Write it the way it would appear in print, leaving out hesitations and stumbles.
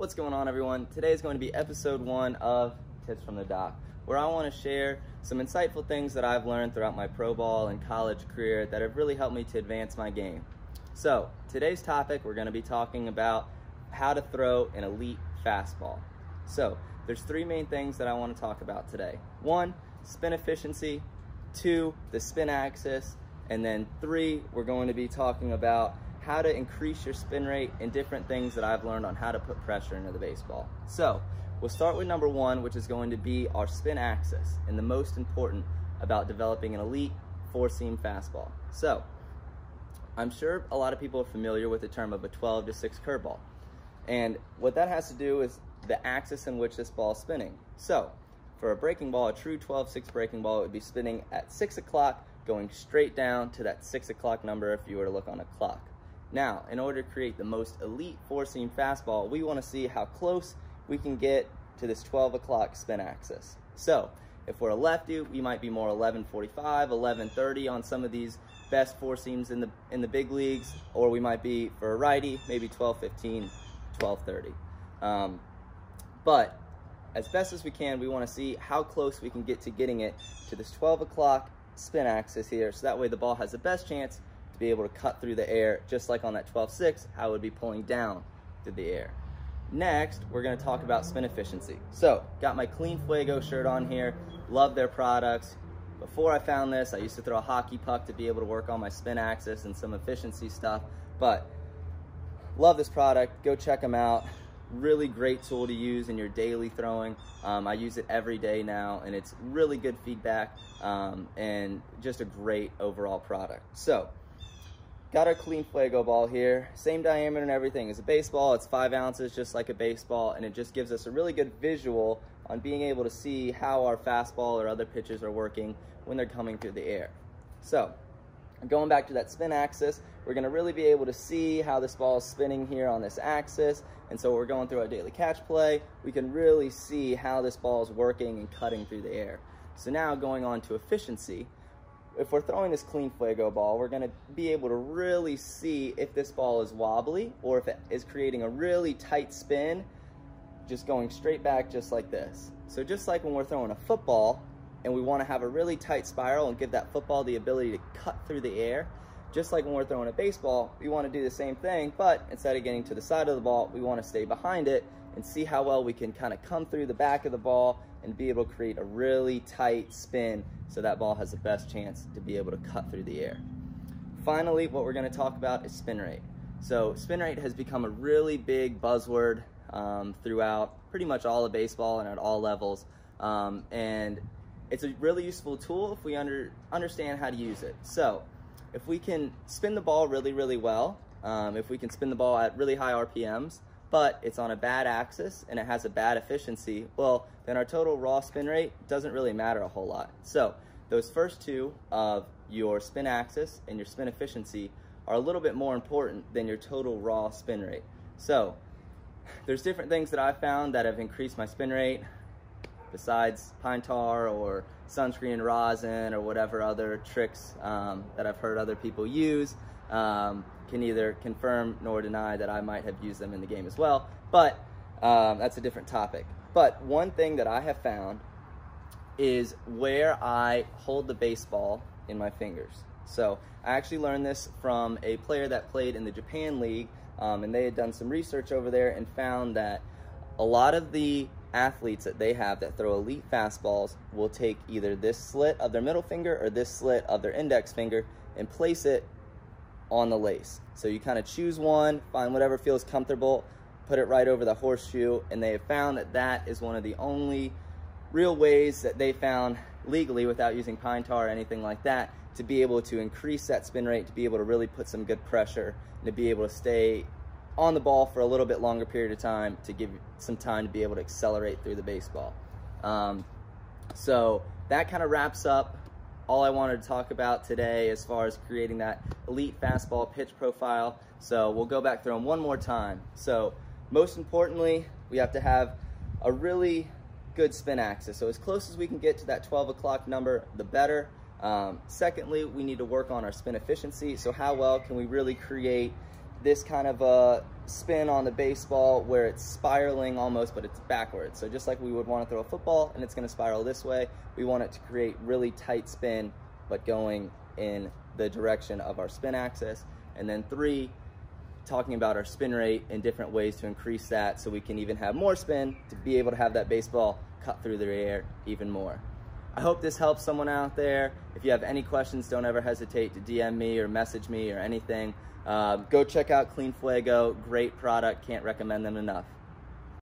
What's going on, everyone? Today is going to be episode 1 of Tips from the Doc, where I want to share some insightful things that I've learned throughout my pro ball and college career that have really helped me to advance my game. So today's topic, we're going to be talking about how to throw an elite fastball. So there's 3 main things that I want to talk about today. 1, spin efficiency. 2, the spin axis. And then 3, we're going to be talking about how to increase your spin rate and different things that I've learned on how to put pressure into the baseball. So we'll start with number 1, which is going to be our spin axis, and the most important about developing an elite 4-seam fastball. So I'm sure a lot of people are familiar with the term of a 12-to-6 curveball. And what that has to do is the axis in which this ball is spinning. So for a breaking ball, a true 12-6 breaking ball, it would be spinning at 6 o'clock, going straight down to that 6 o'clock number if you were to look on a clock. Now, in order to create the most elite 4-seam fastball, we want to see how close we can get to this 12 o'clock spin axis. So if we're a lefty, we might be more 11:45, 11:30 on some of these best 4-seams in the big leagues, or we might be, for a righty, maybe 12:15, 12:30. But as best as we can, we want to see how close we can get to getting it to this 12 o'clock spin axis here, so that way the ball has the best chance to be able to cut through the air, just like on that 12-6, how it would be pulling down through the air. Next, we're going to talk about spin efficiency. So, got my CleanFuego shirt on here, love their products. Before I found this, I used to throw a hockey puck to be able to work on my spin axis and some efficiency stuff, but love this product. Go check them out. Really great tool to use in your daily throwing. I use it every day now, and it's really good feedback and just a great overall product. So, got our CleanFuego ball here, same diameter and everything as a baseball. It's 5 ounces, just like a baseball, and it just gives us a really good visual on being able to see how our fastball or other pitches are working when they're coming through the air. So, going back to that spin axis, we're going to really be able to see how this ball is spinning here on this axis. And so we're going through our daily catch play, we can really see how this ball is working and cutting through the air. So now going on to efficiency, if we're throwing this CleanFuego ball, we're going to be able to really see if this ball is wobbly or if it is creating a really tight spin, just going straight back just like this. So just like when we're throwing a football and we want to have a really tight spiral and give that football the ability to cut through the air, just like when we're throwing a baseball, we want to do the same thing, but instead of getting to the side of the ball, we want to stay behind it and see how well we can kind of come through the back of the ball and be able to create a really tight spin so that ball has the best chance to be able to cut through the air. Finally, what we're going to talk about is spin rate. So spin rate has become a really big buzzword throughout pretty much all of baseball and at all levels. And it's a really useful tool if we understand how to use it. So if we can spin the ball really, really well, if we can spin the ball at really high RPMs, but it's on a bad axis and it has a bad efficiency, well, then our total raw spin rate doesn't really matter a whole lot. So those first 2 of your spin axis and your spin efficiency are a little bit more important than your total raw spin rate. So there's different things that I've found that have increased my spin rate, besides pine tar or sunscreen and rosin or whatever other tricks that I've heard other people use. Can neither confirm nor deny that I might have used them in the game as well, but that's a different topic. But one thing that I have found is where I hold the baseball in my fingers. So I actually learned this from a player that played in the Japan League, and they had done some research over there and found that a lot of the athletes that they have that throw elite fastballs will take either this slit of their middle finger or this slit of their index finger and place it on the lace. So you kind of choose one, find whatever feels comfortable, put it right over the horseshoe, and they have found that that is one of the only real ways that they found legally, without using pine tar or anything like that, to be able to increase that spin rate, to be able to really put some good pressure, and to be able to stay on the ball for a little bit longer period of time, to give you some time to be able to accelerate through the baseball. So that kind of wraps up all I wanted to talk about today as far as creating that elite fastball pitch profile. So we'll go back through them one more time. So most importantly, we have to have a really good spin axis. So as close as we can get to that 12 o'clock number, the better. Secondly, we need to work on our spin efficiency. So how well can we really create this kind of a spin on the baseball where it's spiraling almost, but it's backwards. So just like we would want to throw a football and it's going to spiral this way, we want it to create really tight spin, but going in the direction of our spin axis. And then 3, talking about our spin rate and different ways to increase that so we can even have more spin to be able to have that baseball cut through the air even more. I hope this helps someone out there. If you have any questions, don't ever hesitate to DM me or message me or anything. Go check out CleanFuego, great product, can't recommend them enough.